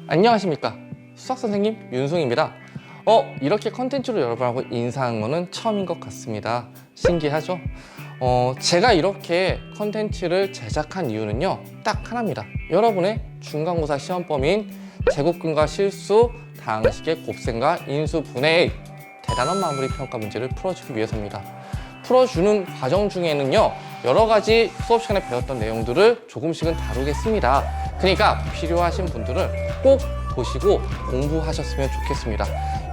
안녕하십니까, 수학선생님 윤승입니다. 이렇게 컨텐츠로 여러분하고 인사한 거는 처음인 것 같습니다. 신기하죠? 제가 이렇게 컨텐츠를 제작한 이유는요, 딱 하나입니다. 여러분의 중간고사 시험 범위인 제곱근과 실수, 다항식의 곱셈과 인수분해의 대단한 마무리 평가 문제를 풀어주기 위해서입니다. 풀어주는 과정 중에는요, 여러 가지 수업 시간에 배웠던 내용들을 조금씩은 다루겠습니다. 그러니까 필요하신 분들은 꼭 보시고 공부하셨으면 좋겠습니다.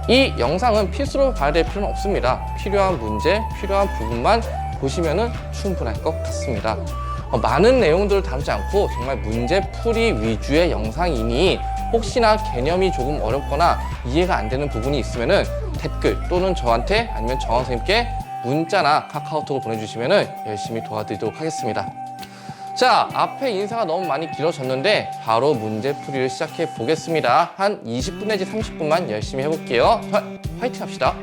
이 영상은 필수로 봐야 될 필요는 없습니다. 필요한 문제, 필요한 부분만 보시면 충분할 것 같습니다. 많은 내용들을 다루지 않고 정말 문제풀이 위주의 영상이니 혹시나 개념이 조금 어렵거나 이해가 안 되는 부분이 있으면 댓글 또는 저한테 아니면 정원 선생님께 문자나 카카오톡을 보내주시면 열심히 도와드리도록 하겠습니다. 자, 앞에 인사가 너무 많이 길어졌는데 바로 문제풀이를 시작해 보겠습니다. 한 20분 내지 30분만 열심히 해볼게요. 화이팅 합시다.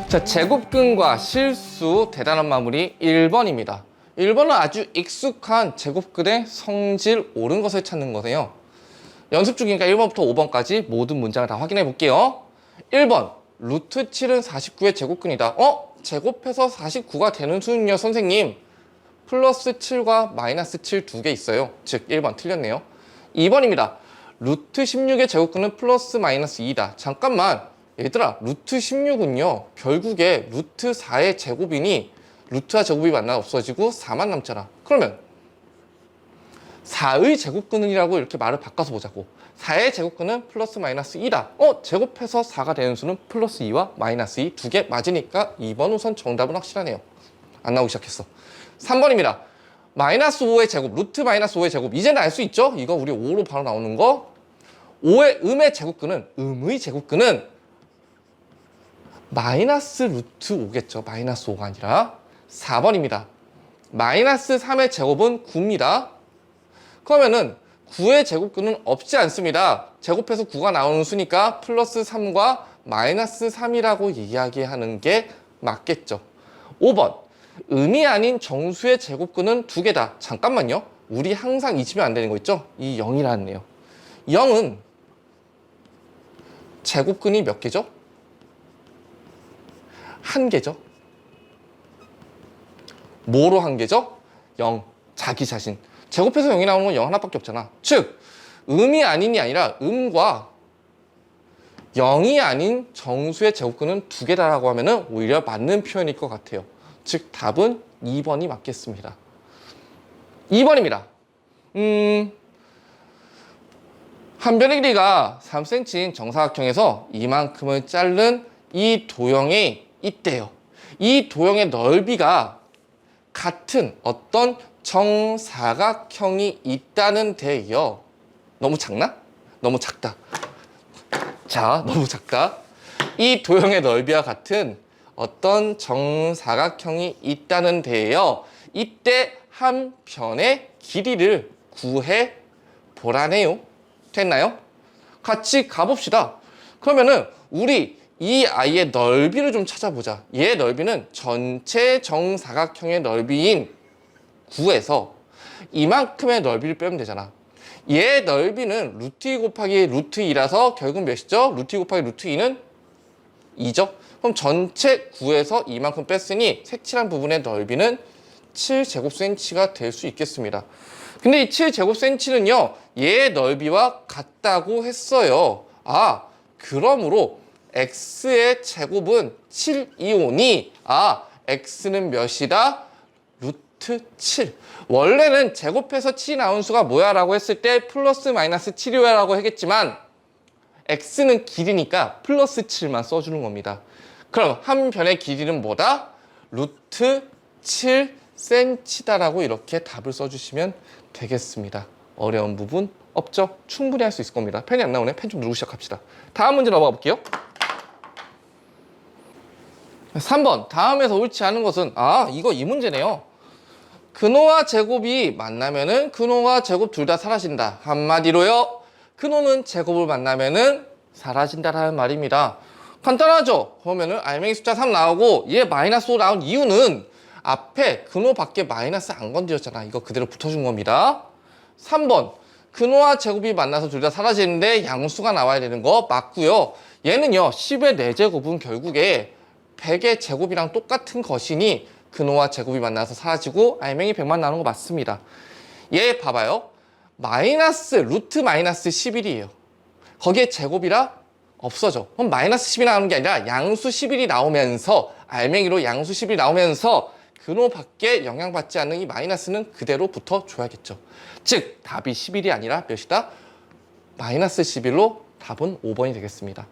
자, 제곱근과 실수 대단한 마무리 1번입니다. 1번은 아주 익숙한 제곱근의 성질 옳은 것을 찾는 거세요. 연습 중이니까 1번부터 5번까지 모든 문장을 다 확인해 볼게요. 1번, 루트 7은 49의 제곱근이다. 제곱해서 49가 되는 수는요, 선생님, 플러스 7과 마이너스 7 두 개 있어요. 즉 1번 틀렸네요. 2번입니다. 루트 16의 제곱근은 플러스 마이너스 2다. 잠깐만, 얘들아, 루트 16은요 결국에 루트 4의 제곱이니 루트와 제곱이 만나 없어지고 4만 남잖아. 그러면 4의 제곱근이라고 이렇게 말을 바꿔서 보자고. 4의 제곱근은 플러스 마이너스 2다. 제곱해서 4가 되는 수는 플러스 2와 마이너스 2 두 개 맞으니까 2번 우선 정답은 확실하네요. 안 나오기 시작했어. 3번입니다. 마이너스 5의 제곱, 루트 마이너스 5의 제곱. 이제는 알 수 있죠? 이거 우리 5로 바로 나오는 거. 5의 음의 제곱근은, 음의 제곱근은 마이너스 루트 5겠죠. 마이너스 5가 아니라. 4번입니다. 마이너스 3의 제곱은 9입니다. 그러면은 9의 제곱근은 없지 않습니다. 제곱해서 9가 나오는 수니까 플러스 3과 마이너스 3이라고 이야기하는 게 맞겠죠. 5번. 음이 아닌 정수의 제곱근은 두 개다. 잠깐만요. 우리 항상 잊으면 안 되는 거 있죠? 이 0이라네요. 0은 제곱근이 몇 개죠? 한 개죠. 뭐로 한 개죠? 0. 자기 자신. 제곱해서 0이 나오는 건 0 하나밖에 없잖아. 즉, 음이 아닌이 아니라 음과 0이 아닌 정수의 제곱근은 두 개다라고 하면 오히려 맞는 표현일 것 같아요. 즉, 답은 2번이 맞겠습니다. 2번입니다. 한 변의 길이가 3cm인 정사각형에서 이만큼을 자른 이 도형이 있대요. 이 도형의 넓이가 같은 어떤 정사각형이 있다는 데요. 너무 작나? 너무 작다. 자, 너무 작다. 이 도형의 넓이와 같은 어떤 정사각형이 있다는 데요. 이때 한 변의 길이를 구해 보라네요. 됐나요? 같이 가봅시다. 그러면은 우리 이 아이의 넓이를 좀 찾아보자. 얘의 넓이는 전체 정사각형의 넓이인 9에서 이만큼의 넓이를 빼면 되잖아. 얘의 넓이는 루트 2 곱하기 루트 2라서 결국 몇이죠? 루트 2 곱하기 루트 2는 2죠? 그럼 전체 9에서 이만큼 뺐으니 색칠한 부분의 넓이는 7제곱cm가 될 수 있겠습니다. 근데 이 7제곱cm는요, 얘의 넓이와 같다고 했어요. 그러므로 x의 제곱은 7이오니 x는 몇이다? 루트 7. 원래는 제곱해서 7이 나온 수가 뭐야? 라고 했을 때 플러스 마이너스 7이야 라고 하겠지만 x는 길이니까 플러스 7만 써주는 겁니다. 그럼 한 변의 길이는 뭐다? 루트 7cm다 라고 이렇게 답을 써주시면 되겠습니다. 어려운 부분 없죠? 충분히 할 수 있을 겁니다. 펜이 안 나오네. 펜 좀 누르고 시작합시다. 다음 문제 넘어가 볼게요. 3번. 다음에서 옳지 않은 것은 이거 이 문제네요. 근호와 제곱이 만나면은 근호와 제곱 둘 다 사라진다. 한마디로요, 근호는 제곱을 만나면은 사라진다라는 말입니다. 간단하죠? 그러면은 알맹이 숫자 3 나오고 얘 마이너스 5 나온 이유는 앞에 근호 밖에 마이너스 안 건드렸잖아. 이거 그대로 붙여준 겁니다. 3번 근호와 제곱이 만나서 둘 다 사라지는데 양수가 나와야 되는 거 맞고요. 얘는요 10의 4제곱은 결국에 100의 제곱이랑 똑같은 것이니 근호와 제곱이 만나서 사라지고 알맹이 100만 나오는 거 맞습니다. 얘 봐봐요. 루트 마이너스 11이에요. 거기에 제곱이라 없어져. 그럼 마이너스 10이 나오는 게 아니라 양수 11이 나오면서 알맹이로 양수 10이 나오면서 근호 밖에 영향받지 않는 이 마이너스는 그대로 붙어줘야겠죠. 즉 답이 11이 아니라 몇이다? 마이너스 11로 답은 5번이 되겠습니다.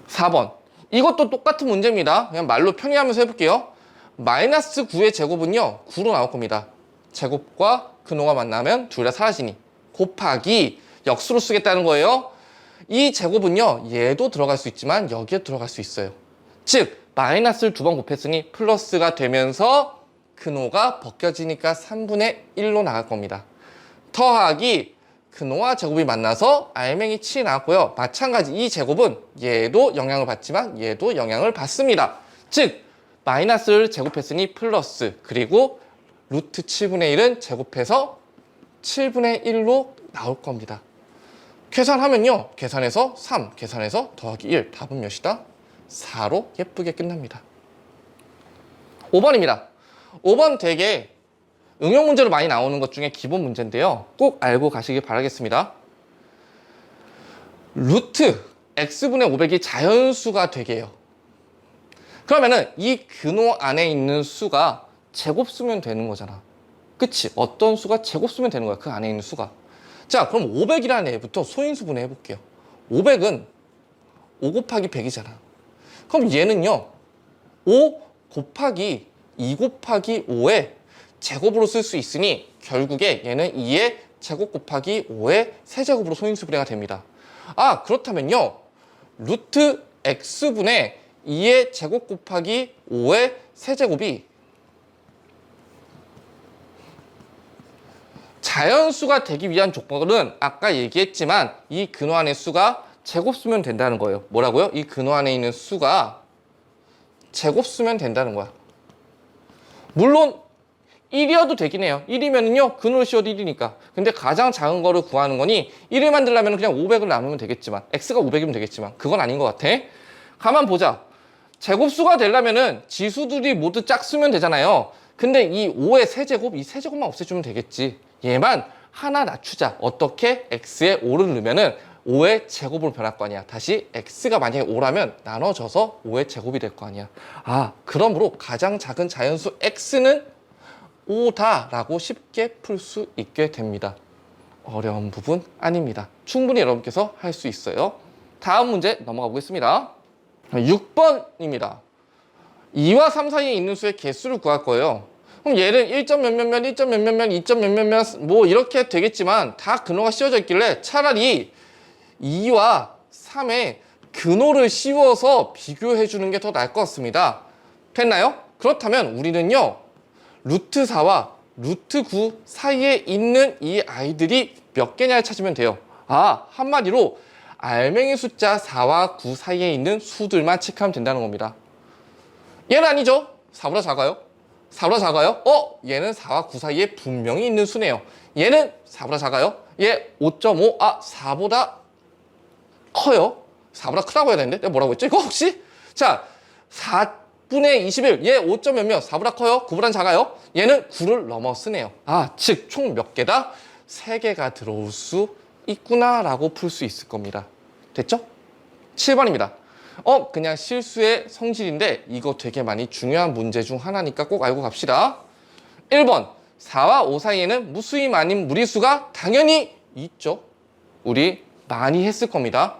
4번 이것도 똑같은 문제입니다. 그냥 말로 편의하면서 해볼게요. 마이너스 9의 제곱은요 9로 나올 겁니다. 제곱과 근호가 만나면 둘 다 사라지니 곱하기 역수로 쓰겠다는 거예요. 이 제곱은요 얘도 들어갈 수 있지만 여기에 들어갈 수 있어요. 즉 마이너스를 2번 곱했으니 플러스가 되면서 근호가 벗겨지니까 3분의 1로 나갈 겁니다. 더하기 근호와 제곱이 만나서 알맹이 7이 나왔고요. 마찬가지 이 제곱은 얘도 영향을 받지만 얘도 영향을 받습니다. 즉 마이너스를 제곱했으니 플러스 그리고 루트 7분의 1은 제곱해서 7분의 1로 나올 겁니다. 계산하면요. 계산해서 3, 계산해서 더하기 1. 답은 몇이다? 4로 예쁘게 끝납니다. 5번입니다. 5번 되게 응용 문제로 많이 나오는 것 중에 기본 문제인데요. 꼭 알고 가시길 바라겠습니다. 루트 x분의 500이 자연수가 되게요. 그러면은 이 근호 안에 있는 수가 제곱수면 되는 거잖아. 그치? 어떤 수가 제곱수면 되는 거야. 그 안에 있는 수가. 자, 그럼 500이라는 애부터 소인수분해 해볼게요. 500은 5 곱하기 100이잖아. 그럼 얘는요. 5 곱하기 2 곱하기 5의 제곱으로 쓸 수 있으니 결국에 얘는 2의 제곱 곱하기 5의 세제곱으로 소인수분해가 됩니다. 아, 그렇다면요. 루트 x분의 2의 제곱 곱하기 5의 세제곱이 자연수가 되기 위한 조건은 아까 얘기했지만 이 근호 안의 수가 제곱수면 된다는 거예요. 뭐라고요? 이 근호 안에 있는 수가 제곱수면 된다는 거야. 물론 1이어도 되긴 해요. 1이면은요 근호를 씌워도 1이니까. 근데 가장 작은 거를 구하는 거니 1을 만들려면 그냥 500을 나누면 되겠지만 x가 500이면 되겠지만 그건 아닌 것 같아. 가만 보자. 제곱수가 되려면은 지수들이 모두 짝수면 되잖아요. 근데 이 5의 세제곱, 이 세제곱만 없애주면 되겠지. 얘만 하나 낮추자. 어떻게? x에 5를 넣으면은 5의 제곱으로 변할 거 아니야. 다시 x가 만약에 5라면 나눠져서 5의 제곱이 될 거 아니야. 아, 그러므로 가장 작은 자연수 x는 5다라고 쉽게 풀 수 있게 됩니다. 어려운 부분 아닙니다. 충분히 여러분께서 할 수 있어요. 다음 문제 넘어가 보겠습니다. 6번입니다. 2와 3 사이에 있는 수의 개수를 구할 거예요. 그럼 얘는 1점 몇몇몇, 1점 몇몇몇, 2점 몇몇몇 뭐 이렇게 되겠지만 다 근호가 씌워져 있길래 차라리 2와 3의 근호를 씌워서 비교해 주는 게 더 나을 것 같습니다. 됐나요? 그렇다면 우리는요. 루트 4와 루트 9 사이에 있는 이 아이들이 몇 개냐를 찾으면 돼요. 아, 한마디로 알맹이 숫자 4와 9 사이에 있는 수들만 체크하면 된다는 겁니다. 얘는 아니죠. 4보다 작아요. 4보다 작아요. 얘는 4와 9 사이에 분명히 있는 수네요. 얘는 4보다 작아요. 얘 5.5. 아, 4보다 커요. 4보다 크다고 해야 되는데 내가 뭐라고 했죠? 이거 혹시? 자, 4분의 21. 얘 5점 몇몇. 4보다 커요. 9보다 작아요. 얘는 9를 넘어 쓰네요. 아, 즉 총 몇 개다? 3개가 들어올 수 있구나라고 풀 수 있을 겁니다. 됐죠? 7번입니다. 그냥 실수의 성질인데 이거 되게 많이 중요한 문제 중 하나니까 꼭 알고 갑시다. 1번 4와 5 사이에는 무수히 많은 무리수가 당연히 있죠. 우리 많이 했을 겁니다.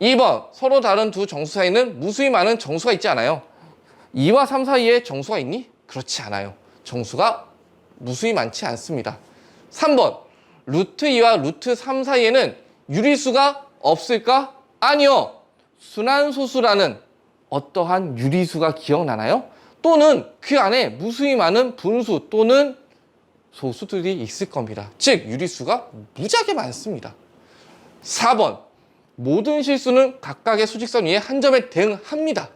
2번 서로 다른 두 정수 사이에는 무수히 많은 정수가 있지 않아요. 2와 3 사이에 정수가 있니? 그렇지 않아요. 정수가 무수히 많지 않습니다. 3번 루트 2와 루트 3 사이에는 유리수가 없을까? 아니요. 순환소수라는 어떠한 유리수가 기억나나요? 또는 그 안에 무수히 많은 분수 또는 소수들이 있을 겁니다. 즉 유리수가 무지하게 많습니다. 4번 모든 실수는 각각의 수직선 위에 한 점에 대응합니다.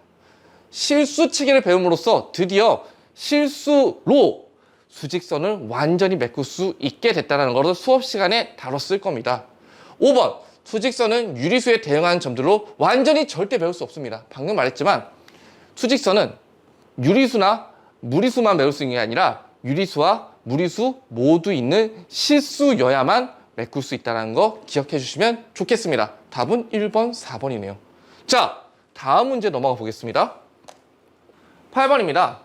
실수 체계를 배움으로써 드디어 실수로 수직선을 완전히 메꿀 수 있게 됐다는 것을 수업 시간에 다뤘을 겁니다. 5번, 수직선은 유리수에 대응하는 점들로 완전히 절대 배울 수 없습니다. 방금 말했지만 수직선은 유리수나 무리수만 배울 수 있는 게 아니라 유리수와 무리수 모두 있는 실수여야만 메꿀 수 있다는 거 기억해 주시면 좋겠습니다. 답은 1번, 4번이네요. 자, 다음 문제 넘어가 보겠습니다. 8번입니다.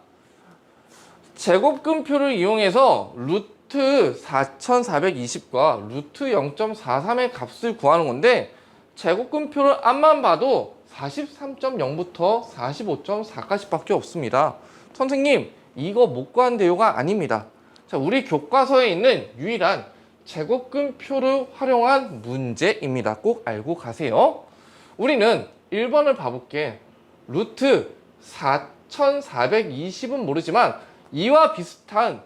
제곱근표를 이용해서 루트 4420과 루트 0.43의 값을 구하는 건데 제곱근표를 앞만 봐도 43.0부터 45.4까지 밖에 없습니다. 선생님, 이거 못 구한대요가 아닙니다. 자, 우리 교과서에 있는 유일한 제곱근표를 활용한 문제입니다. 꼭 알고 가세요. 우리는 1번을 봐볼게. 루트 4420은 모르지만 이와 비슷한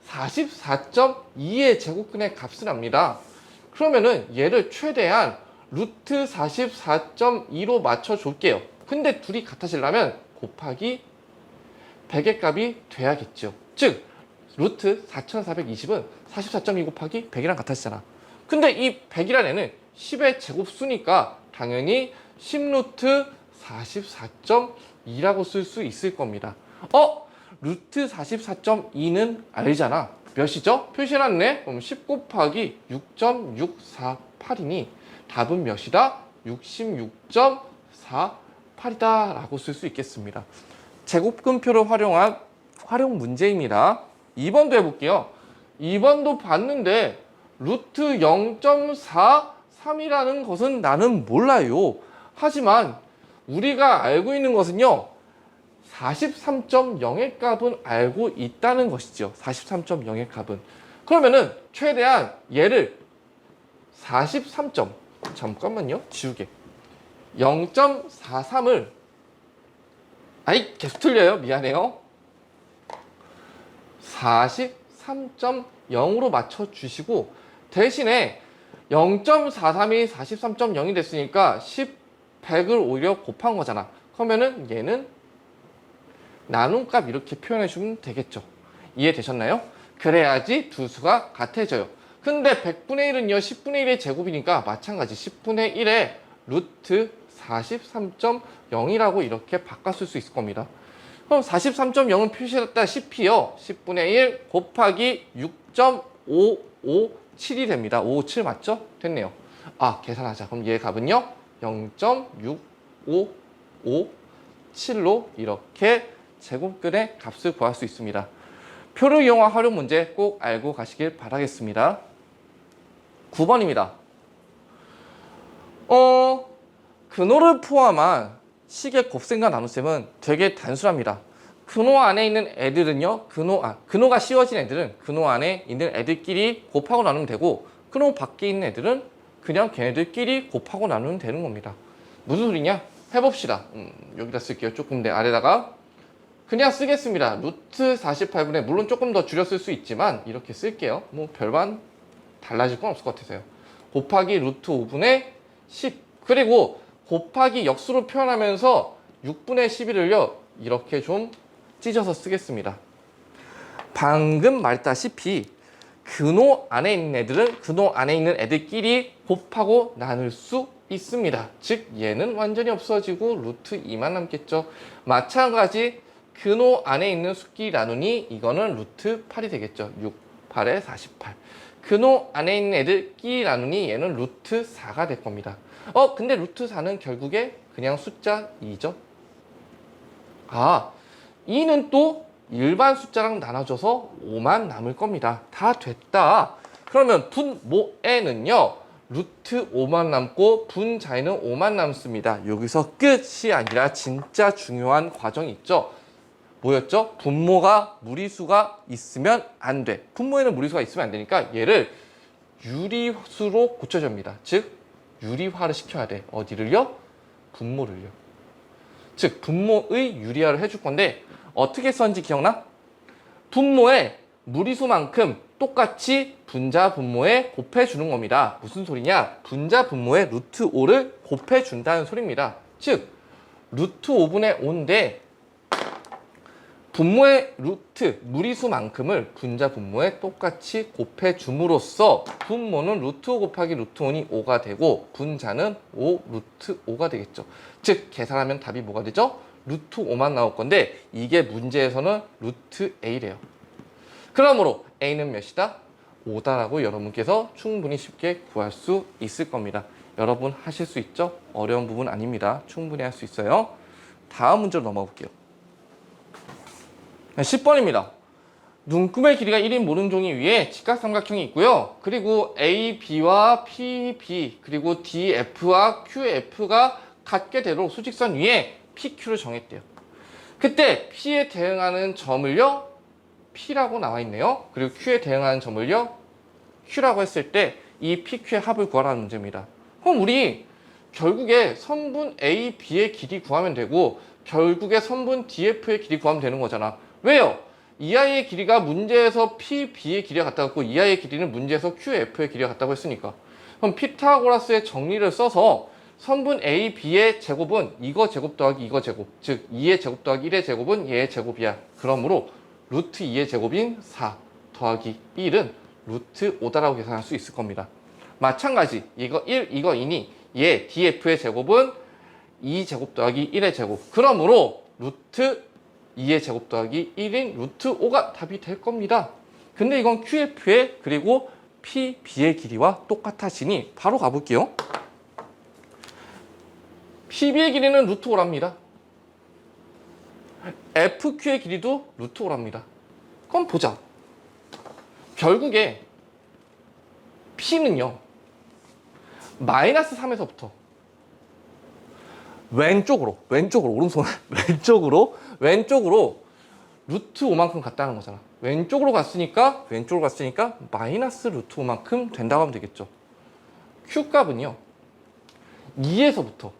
44.2의 제곱근의 값을 압니다. 그러면은 얘를 최대한 루트 44.2로 맞춰줄게요. 근데 둘이 같아지려면 곱하기 100의 값이 돼야겠죠. 즉 루트 4420은 44.2 곱하기 100이랑 같아지잖아. 근데 이 100이라는 애는 10의 제곱수니까 당연히 10루트 44.2라고 쓸 수 있을 겁니다. 루트 44.2는 알잖아. 몇이죠? 표시해놨네. 그럼 10 곱하기 6.648이니 답은 몇이다? 66.48이다 라고 쓸 수 있겠습니다. 제곱근표를 활용한 활용 문제입니다. 2번도 해볼게요. 2번도 봤는데 루트 0.43이라는 것은 나는 몰라요. 하지만 우리가 알고 있는 것은요. 43.0의 값은 알고 있다는 것이죠. 43.0의 값은. 그러면은 최대한 얘를 43. 잠깐만요. 지우개. 0.43을 아이 계속 틀려요. 미안해요. 43.0으로 맞춰주시고 대신에 0.43이 43.0이 됐으니까 10, 100을 오히려 곱한 거잖아. 그러면은 얘는 나눔값 이렇게 표현해주면 되겠죠. 이해되셨나요? 그래야지 두 수가 같아져요. 근데 100분의 1은요 10분의 1의 제곱이니까 마찬가지 10분의 1의 루트 43.0이라고 이렇게 바꿨을 수 있을 겁니다. 그럼 43.0은 표시했다시피요 10분의 1 곱하기 6.557이 됩니다. 557 맞죠? 됐네요. 계산하자. 그럼 얘 값은요 0.6557로 이렇게 제곱근의 값을 구할 수 있습니다. 표를 이용한 활용 문제 꼭 알고 가시길 바라겠습니다. 9번입니다. 근호를 포함한 식의 곱셈과 나눗셈은 되게 단순합니다. 근호 안에 있는 애들은요, 근호가 씌워진 애들은 근호 안에 있는 애들끼리 곱하고 나누면 되고, 근호 밖에 있는 애들은 그냥 걔네들끼리 곱하고 나누면 되는 겁니다. 무슨 소리냐? 해봅시다. 여기다 쓸게요. 조금 더 아래다가. 그냥 쓰겠습니다. 루트 48분의 물론 조금 더 줄여 쓸 수 있지만 이렇게 쓸게요. 뭐 별반 달라질 건 없을 것 같아서요. 곱하기 루트 5분의 10 그리고 곱하기 역수로 표현하면서 6분의 11을요 이렇게 좀 찢어서 쓰겠습니다. 방금 말했다시피 근호 안에 있는 애들은 근호 안에 있는 애들끼리 곱하고 나눌 수 있습니다. 즉 얘는 완전히 없어지고 루트 2만 남겠죠. 마찬가지 근호 안에 있는 수끼리 나누니 이거는 루트 8이 되겠죠. 6, 8에 48. 근호 안에 있는 애들끼리 나누니 얘는 루트 4가 될 겁니다. 근데 루트 4는 결국에 그냥 숫자 2죠. 2는 또 일반 숫자랑 나눠져서 5만 남을 겁니다. 다 됐다. 그러면 분모에는요. 루트 5만 남고 분자에는 5만 남습니다. 여기서 끝이 아니라 진짜 중요한 과정이 있죠. 뭐였죠? 분모가 무리수가 있으면 안 돼. 분모에는 무리수가 있으면 안 되니까 얘를 유리수로 고쳐줍니다. 즉 유리화를 시켜야 돼. 어디를요? 분모를요. 즉 분모의 유리화를 해줄 건데 어떻게 썼는지 기억나? 분모에 무리수만큼 똑같이 분자 분모에 곱해주는 겁니다. 무슨 소리냐? 분자 분모에 루트 5를 곱해준다는 소리입니다. 즉 루트 5분의 5인데 분모의 루트, 무리수만큼을 분자 분모에 똑같이 곱해줌으로써 분모는 루트 5 곱하기 루트 5니 5가 되고 분자는 5 루트 5가 되겠죠. 즉 계산하면 답이 뭐가 되죠? 루트 5만 나올 건데 이게 문제에서는 루트 A래요. 그러므로 A는 몇이다? 5다라고 여러분께서 충분히 쉽게 구할 수 있을 겁니다. 여러분 하실 수 있죠? 어려운 부분 아닙니다. 충분히 할 수 있어요. 다음 문제로 넘어가 볼게요. 10번입니다. 눈금의 길이가 1인 모른 종이 위에 직각삼각형이 있고요. 그리고 AB와 PB 그리고 DF와 QF가 같게 되도록 수직선 위에 PQ를 정했대요. 그때 P에 대응하는 점을요 P라고 나와 있네요. 그리고 Q에 대응하는 점을요 Q라고 했을 때 이 PQ의 합을 구하라는 문제입니다. 그럼 우리 결국에 선분 AB의 길이 구하면 되고 결국에 선분 DF의 길이 구하면 되는 거잖아. 왜요? 이 아이의 길이가 문제에서 PB의 길이가 같다고 이 아이의 길이는 문제에서 QF의 길이가 같다고 했으니까 그럼 피타고라스의 정리를 써서 선분 A, B의 제곱은 이거 제곱 더하기 이거 제곱 즉 2의 제곱 더하기 1의 제곱은 얘의 제곱이야. 그러므로 루트 2의 제곱인 4 더하기 1은 루트 5다라고 계산할 수 있을 겁니다. 마찬가지 이거 1, 이거 2니 얘 DF의 제곱은 2 제곱 더하기 1의 제곱 그러므로 루트 2의 제곱 더하기 1인 루트 5가 답이 될 겁니다. 근데 이건 QF의 그리고 PB의 길이와 똑같아지니 바로 가볼게요. PB의 길이는 루트 5랍니다. FQ의 길이도 루트 5랍니다. 그럼 보자. 결국에 P는요. 마이너스 3에서부터 왼쪽으로 오른손 왼쪽으로 루트 5만큼 갔다는 거잖아. 왼쪽으로 갔으니까 마이너스 루트 5만큼 된다고 하면 되겠죠. Q 값은요 2에서부터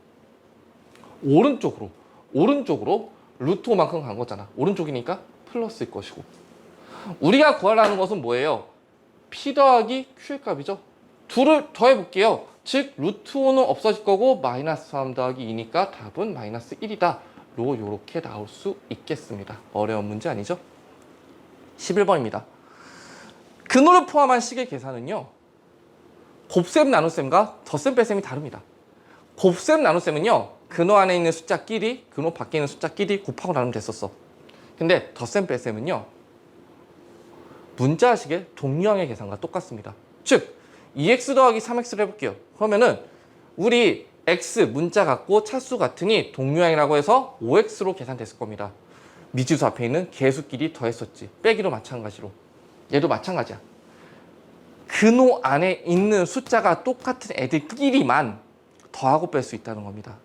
오른쪽으로 루트 5만큼 간 거잖아. 오른쪽이니까 플러스일 것이고 우리가 구하려는 것은 뭐예요? P 더하기 Q의 값이죠. 둘을 더해 볼게요. 즉 루트 5는 없어질 거고 마이너스 3 더하기 2니까 답은 마이너스 1이다 로 이렇게 나올 수 있겠습니다. 어려운 문제 아니죠? 11번입니다. 근호를 포함한 식의 계산은요 곱셈 나눗셈과 덧셈 뺄셈이 다릅니다. 곱셈 나눗셈은요 근호 안에 있는 숫자끼리 근호 밖에 있는 숫자끼리 곱하고 나누면 됐었어. 근데 덧셈 뺄셈은요 문자식의 동류항의 계산과 똑같습니다. 즉 2x 더하기 3x를 해볼게요. 그러면은 우리 x 문자 같고 차수 같으니 동류항이라고 해서 5x로 계산됐을 겁니다. 미지수 앞에 있는 개수끼리 더했었지. 빼기로 마찬가지로. 얘도 마찬가지야. 근호 안에 있는 숫자가 똑같은 애들끼리만 더하고 뺄 수 있다는 겁니다.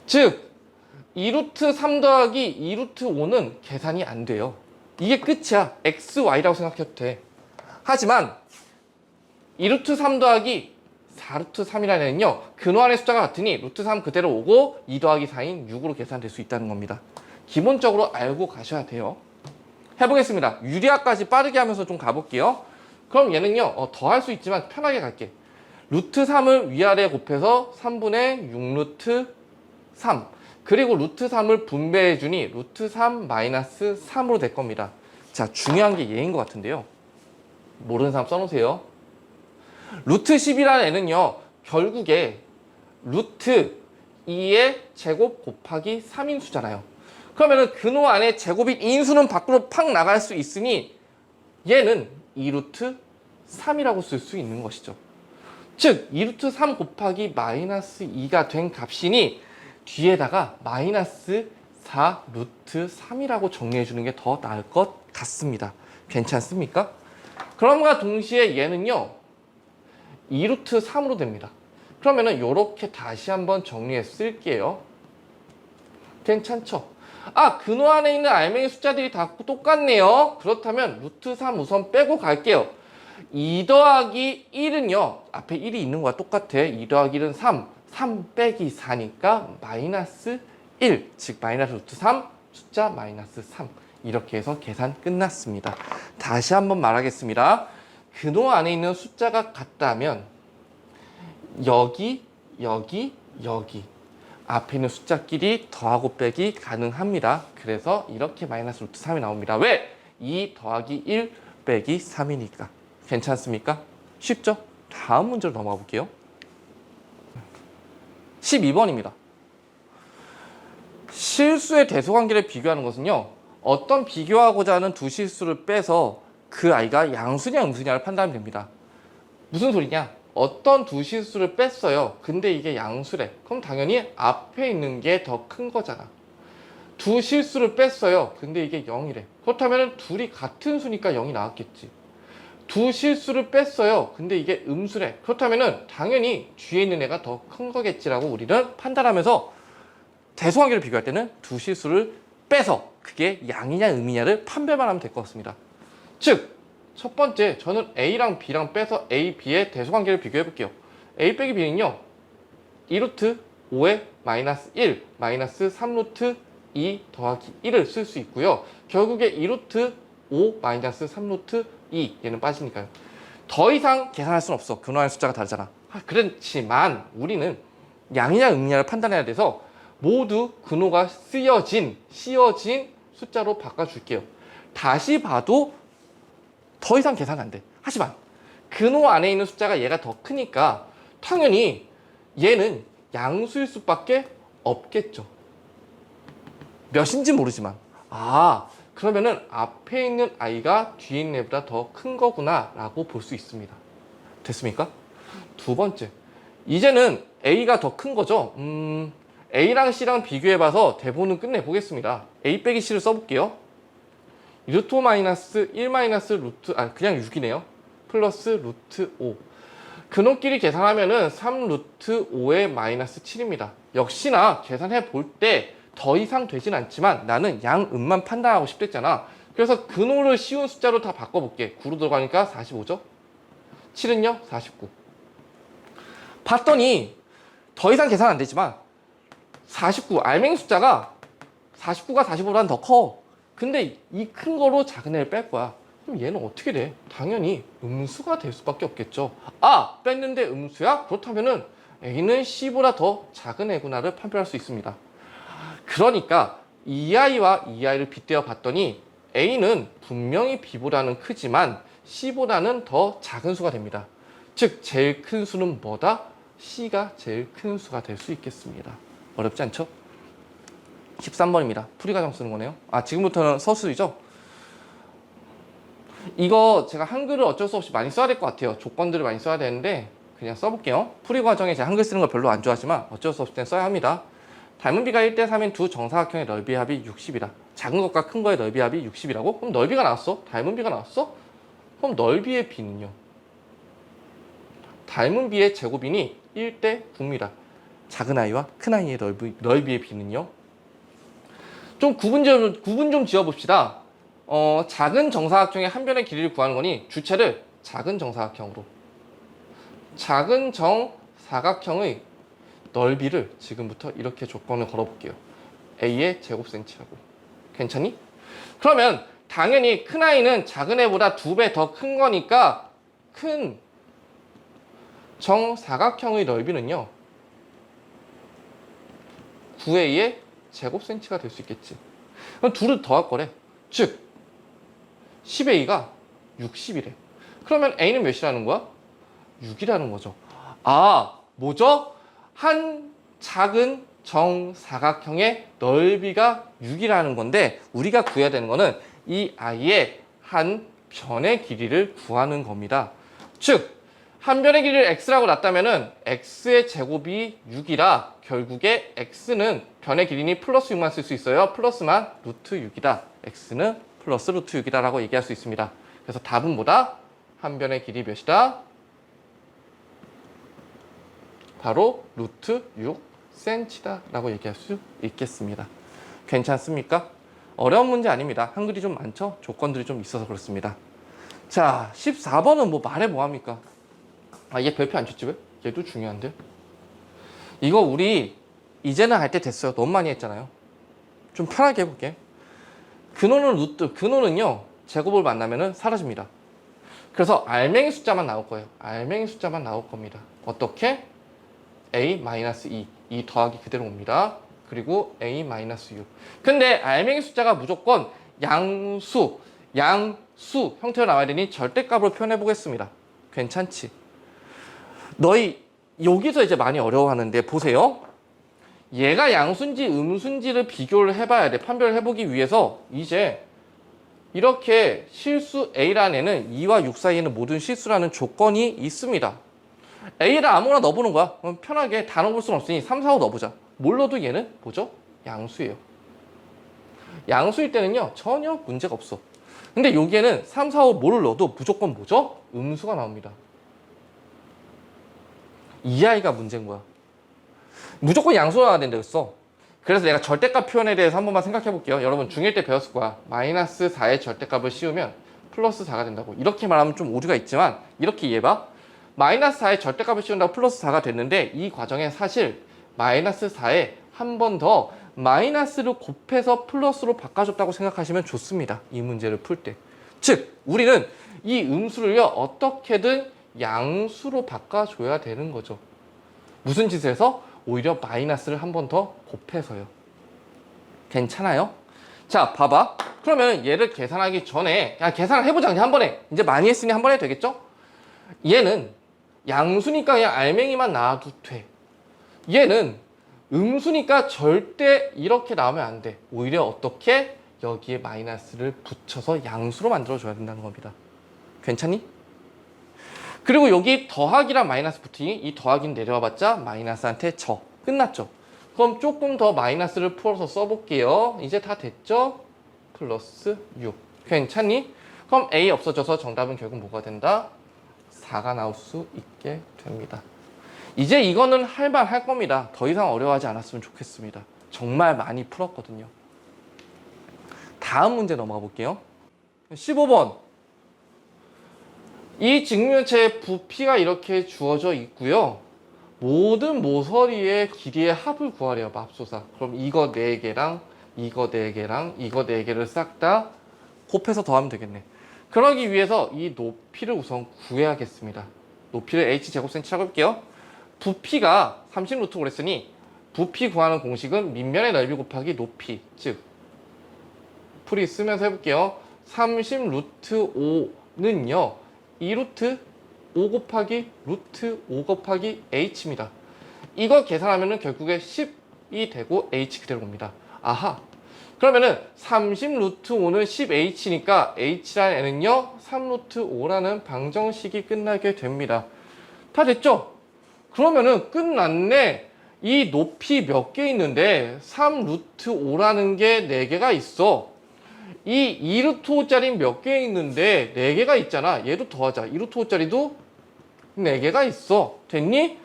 즉 2루트 3 더하기 2루트 5는 계산이 안 돼요. 이게 끝이야. x, y라고 생각해도 돼. 하지만 2루트 3 더하기 4루트 3이라는 애는요 근호 안의 숫자가 같으니 루트 3 그대로 오고 2 더하기 4인 6으로 계산될 수 있다는 겁니다. 기본적으로 알고 가셔야 돼요. 해보겠습니다. 유리화까지 빠르게 하면서 좀 가볼게요. 그럼 얘는요 더 할 수 있지만 편하게 갈게. 루트 3을 위아래 곱해서 3분의 6루트 3 그리고 루트 3을 분배해주니 루트 3 마이너스 3으로 될 겁니다. 자, 중요한 게 얘인 것 같은데요. 모르는 사람 써놓으세요. 루트 10이라는 애는요 결국에 루트 2의 제곱 곱하기 3인수잖아요. 그러면은 근호 안에 제곱인 인수는 밖으로 팍 나갈 수 있으니 얘는 2루트 3이라고 쓸 수 있는 것이죠. 즉 2루트 3 곱하기 마이너스 2가 된 값이니 뒤에다가 마이너스 4 루트 3이라고 정리해 주는 게 더 나을 것 같습니다. 괜찮습니까? 그럼과 동시에 얘는요 2루트 3으로 됩니다. 그러면은 이렇게 다시 한번 정리해 쓸게요. 괜찮죠? 아, 근호 안에 있는 알맹이 숫자들이 다 똑같네요. 그렇다면 루트 3 우선 빼고 갈게요. 2 더하기 1은요 앞에 1이 있는 거와 똑같아. 2 더하기 1은 3 빼기 4니까 마이너스 1 즉 마이너스 루트 3 숫자 마이너스 3 이렇게 해서 계산 끝났습니다. 다시 한번 말하겠습니다. 근호 안에 있는 숫자가 같다면 여기, 여기, 여기 앞에 있는 숫자끼리 더하고 빼기 가능합니다. 그래서 이렇게 마이너스 루트 3이 나옵니다. 왜? 2 더하기 1 빼기 3이니까. 괜찮습니까? 쉽죠? 다음 문제로 넘어가 볼게요. 12번입니다. 실수의 대소관계를 비교하는 것은요, 어떤 비교하고자 하는 두 실수를 빼서 그 아이가 양수냐 음수냐를 판단하면 됩니다. 무슨 소리냐? 어떤 두 실수를 뺐어요. 근데 이게 양수래. 그럼 당연히 앞에 있는 게 더 큰 거잖아. 두 실수를 뺐어요. 근데 이게 0이래. 그렇다면 둘이 같은 수니까 0이 나왔겠지. 두 실수를 뺐어요. 근데 이게 음수래. 그렇다면 당연히 뒤에 있는 애가 더 큰 거겠지라고 우리는 판단하면서 대소관계를 비교할 때는 두 실수를 빼서 그게 양이냐 음이냐를 판별만 하면 될 것 같습니다. 즉, 첫 번째, 저는 A랑 B랑 빼서 A, B의 대소관계를 비교해 볼게요. A 빼기 B는요, 2루트 5의 마이너스 1, 마이너스 3루트 2 더하기 1을 쓸 수 있고요. 결국에 2루트 5 마이너스 3루트 2, 얘는 빠지니까요. 더 이상 계산할 수는 없어. 근호한 숫자가 다르잖아. 그렇지만 우리는 양이냐 음이냐를 판단해야 돼서 모두 근호가 씌어진 숫자로 바꿔줄게요. 다시 봐도 더 이상 계산 안 돼. 하지만 근호 안에 있는 숫자가 얘가 더 크니까 당연히 얘는 양수일 수밖에 없겠죠. 몇인지 모르지만 그러면은 앞에 있는 아이가 뒤에 있는 애보다 더 큰 거구나 라고 볼 수 있습니다. 됐습니까? 두 번째, 이제는 A가 더 큰 거죠. A랑 C랑 비교해봐서 대본은 끝내보겠습니다. A 빼기 C를 써볼게요. 루트 5 마이너스 1 마이너스 루트, 그냥 6이네요. 플러스 루트 5. 근호끼리 계산하면은 3 루트 5의 마이너스 7입니다. 역시나 계산해 볼 때 더 이상 되진 않지만 나는 양, 음만 판단하고 싶댔잖아. 그래서 근호를 쉬운 숫자로 다 바꿔볼게. 9로 들어가니까 45죠? 7은요? 49. 봤더니 더 이상 계산 안 되지만 49, 알맹이 숫자가 49가 45보다는 더 커. 근데 이 큰 거로 작은 애를 뺄 거야. 그럼 얘는 어떻게 돼? 당연히 음수가 될 수밖에 없겠죠. 뺐는데 음수야? 그렇다면은 A는 C보다 더 작은 애구나를 판별할 수 있습니다. 그러니까 이 아이와 이 아이를 빗대어 봤더니 A는 분명히 B보다는 크지만 C보다는 더 작은 수가 됩니다. 즉 제일 큰 수는 뭐다? C가 제일 큰 수가 될 수 있겠습니다. 어렵지 않죠? 13번입니다. 풀이과정 쓰는 거네요. 지금부터는 서술이죠? 이거 제가 한글을 어쩔 수 없이 많이 써야 될 것 같아요. 조건들을 많이 써야 되는데 그냥 써볼게요. 풀이과정에 제가 한글 쓰는 걸 별로 안 좋아하지만 어쩔 수 없을 땐 써야 합니다. 닮은 비가 1대 3인 두 정사각형의 넓이 합이 60이다. 작은 것과 큰 거의 넓이 합이 60이라고? 그럼 넓이가 나왔어? 닮은 비가 나왔어? 그럼 넓이의 비는요? 닮은 비의 제곱이니 1대 9입니다. 작은 아이와 큰 아이의 넓이의 비는요? 좀 구분 좀 지어봅시다. 작은 정사각형의 한 변의 길이를 구하는 거니 주체를 작은 정사각형으로. 작은 정사각형의 넓이를 지금부터 이렇게 조건을 걸어볼게요. A의 제곱센치라고. 괜찮니? 그러면 당연히 큰 아이는 작은 애보다 2배 더 큰 거니까 큰 정사각형의 넓이는요 9A의 제곱센치가 될 수 있겠지. 그럼 둘을 더할 거래. 즉 10A가 60이래. 그러면 A는 몇이라는 거야? 6이라는 거죠. 뭐죠? 한 작은 정사각형의 넓이가 6이라는 건데 우리가 구해야 되는 거는 이 아이의 한 변의 길이를 구하는 겁니다. 즉 한 변의 길이를 x라고 놨다면은 x의 제곱이 6이라 결국에 x는 변의 길이니 플러스 6만 쓸 수 있어요. 플러스만 루트 6이다. x는 플러스 루트 6이다 라고 얘기할 수 있습니다. 그래서 답은 뭐다? 한 변의 길이 몇이다? 바로 루트 6cm다 라고 얘기할 수 있겠습니다. 괜찮습니까? 어려운 문제 아닙니다. 한글이 좀 많죠? 조건들이 좀 있어서 그렇습니다. 자, 14번은 뭐 말해 뭐합니까? 얘 별표 안 쳤지 왜? 얘도 중요한데? 이거 우리 이제는 할 때 됐어요. 너무 많이 했잖아요. 좀 편하게 해볼게. 근호는 루트, 근호는요 제곱을 만나면은 사라집니다. 그래서 알맹이 숫자만 나올 거예요. 알맹이 숫자만 나올 겁니다. 어떻게? a-2 이 더하기 그대로 옵니다. 그리고 a-6. 근데 알맹이 숫자가 무조건 양수 형태로 나와야 되니 절대값으로 표현해 보겠습니다. 괜찮지? 너희 여기서 이제 많이 어려워하는데 보세요. 얘가 양수인지 음수인지를 비교를 해봐야 돼. 판별을 해보기 위해서 이제 이렇게 실수 A라는 애는 2와 6 사이에는 모든 실수라는 조건이 있습니다. A를 아무거나 넣어보는 거야. 그럼 편하게 다 넣어볼 수는 없으니 3, 4, 5 넣어보자. 뭘 넣어도 얘는 뭐죠? 양수예요. 양수일 때는요 전혀 문제가 없어. 근데 여기에는 3, 4, 5 뭐를 넣어도 무조건 뭐죠? 음수가 나옵니다. 이 아이가 문제인 거야. 무조건 양수가 나와야 된다 그랬어. 그래서 내가 절대값 표현에 대해서 한 번만 생각해 볼게요. 여러분 중1 때 배웠을 거야. 마이너스 4의 절대값을 씌우면 플러스 4가 된다고. 이렇게 말하면 좀 오류가 있지만 이렇게 이해해봐. 마이너스 4의 절대값을 씌운다고 플러스 4가 됐는데 이 과정에 사실 마이너스 4에 한 번 더 마이너스를 곱해서 플러스로 바꿔줬다고 생각하시면 좋습니다. 이 문제를 풀 때. 즉 우리는 이 음수를요 어떻게든 양수로 바꿔줘야 되는 거죠. 무슨 짓을 해서? 오히려 마이너스를 한 번 더 곱해서요. 괜찮아요? 자, 봐봐. 그러면 얘를 계산하기 전에 그냥 계산을 해보자. 그냥 한 번에. 이제 많이 했으니 한 번에 되겠죠? 얘는 양수니까 그냥 알맹이만 나와도 돼. 얘는 음수니까 절대 이렇게 나오면 안 돼. 오히려 어떻게? 여기에 마이너스를 붙여서 양수로 만들어줘야 된다는 겁니다. 괜찮니? 그리고 여기 더하기랑 마이너스 붙으니 이 더하기는 내려와봤자 마이너스한테 져. 끝났죠? 그럼 조금 더 마이너스를 풀어서 써볼게요. 이제 다 됐죠? 플러스 6. 괜찮니? 그럼 A 없어져서 정답은 결국 뭐가 된다? 4가 나올 수 있게 됩니다. 이제 이거는 할만할 겁니다. 더 이상 어려워하지 않았으면 좋겠습니다. 정말 많이 풀었거든요. 다음 문제 넘어가 볼게요. 15번. 이 직면체의 부피가 이렇게 주어져 있고요. 모든 모서리의 길이의 합을 구하래요. 맙소사. 그럼 이거 4개랑 이거 4개랑 이거 4개를 싹 다 곱해서 더하면 되겠네. 그러기 위해서 이 높이를 우선 구해야겠습니다. 높이를 h제곱센치라고 할게요. 부피가 30루트고 그랬으니 부피 구하는 공식은 밑면의 넓이 곱하기 높이. 즉 풀이 쓰면서 해볼게요. 30루트 5는요 2루트 5 곱하기 루트 5 곱하기 h입니다. 이거 계산하면은 결국에 10이 되고 h 그대로 옵니다. 아하. 그러면은 30 루트 5는 10h니까 h라는 애는요 3 루트 5라는 방정식이 끝나게 됩니다. 다 됐죠? 그러면은 끝났네. 이 높이 몇 개 있는데 3 루트 5라는 게 4개가 있어. 이 2루트 5짜리 몇 개 있는데 4개가 있잖아. 얘도 더하자. 2루트 5짜리도 4개가 있어. 됐니?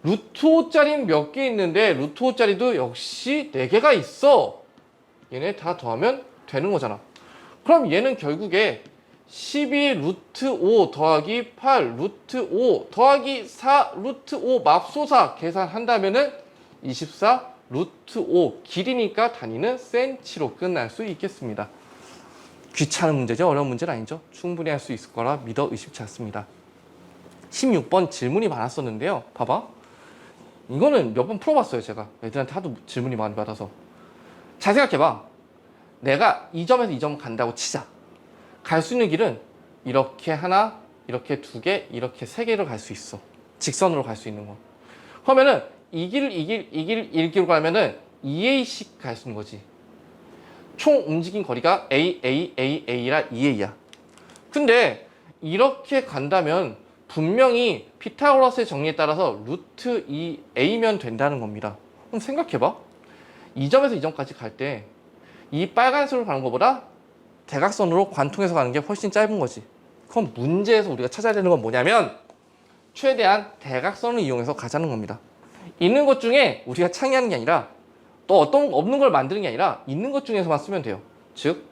루트 5짜리 몇 개 있는데 루트 5짜리도 역시 4개가 있어. 얘네 다 더하면 되는 거잖아. 그럼 얘는 결국에 12 루트 5 더하기 8 루트 5 더하기 4 루트 5 맙소사 계산한다면은 24 루트 5 길이니까 단위는 센치로 끝날 수 있겠습니다. 귀찮은 문제죠. 어려운 문제는 아니죠. 충분히 할 수 있을 거라 믿어 의심치 않습니다. 16번 질문이 많았었는데요. 봐봐. 이거는 몇 번 풀어봤어요. 제가 애들한테 하도 질문이 많이 받아서. 잘 생각해봐. 내가 이 점에서 이 점 간다고 치자. 갈 수 있는 길은 이렇게 하나, 이렇게 2개, 이렇게 3개로 갈 수 있어. 직선으로 갈 수 있는 거. 그러면은 이 길, 이 길, 이 길, 이 길로 가면은 2a씩 갈 수 있는 거지. 총 움직인 거리가 A라 2A야. 근데 이렇게 간다면 분명히 피타고라스의 정리에 따라서 루트 2A면 된다는 겁니다. 그럼 생각해봐. 이 점에서 이 점까지 갈 때 이 빨간색으로 가는 것보다 대각선으로 관통해서 가는 게 훨씬 짧은 거지. 그럼 문제에서 우리가 찾아야 되는 건 뭐냐면 최대한 대각선을 이용해서 가자는 겁니다. 있는 것 중에 우리가 창의하는 게 아니라 또 어떤 없는 걸 만드는 게 아니라 있는 것 중에서만 쓰면 돼요. 즉,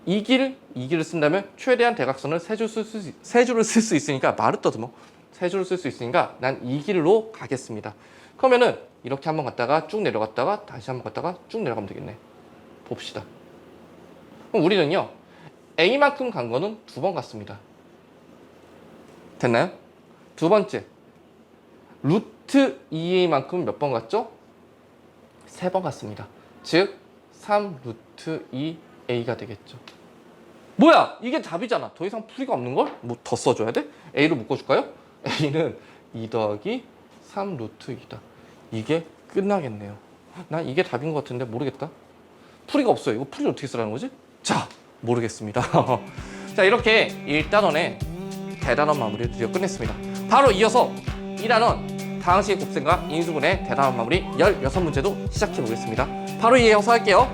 이 길을 쓴다면 최대한 대각선을 세 줄을 쓸 수 있으니까 말을 떠듬어. 세 줄을 쓸 수 있으니까 난 이 길로 가겠습니다. 그러면은 이렇게 한번 갔다가 쭉 내려갔다가 다시 한번 갔다가 쭉 내려가면 되겠네. 봅시다. 그럼 우리는요, A만큼 간 거는 2번 갔습니다. 됐나요? 두 번째, 루트 2A만큼 몇 번 갔죠? 3번 갔습니다. 즉, 3 루트 2A가 되겠죠. 뭐야? 이게 답이잖아. 더 이상 풀이가 없는걸? 뭐 더 써줘야 돼? A로 묶어줄까요? A는 2 더하기 3 루트 2다. 이게 끝나겠네요. 난 이게 답인 것 같은데 모르겠다. 풀이가 없어요. 이거 풀이 어떻게 쓰라는 거지? 자, 모르겠습니다. 자, 이렇게 1단원의 대단원 마무리를 드디어 끝냈습니다. 바로 이어서 2단원 다항식의 곱셈과 인수분해 대단원 마무리 16문제도 시작해 보겠습니다. 바로 이어서 할게요.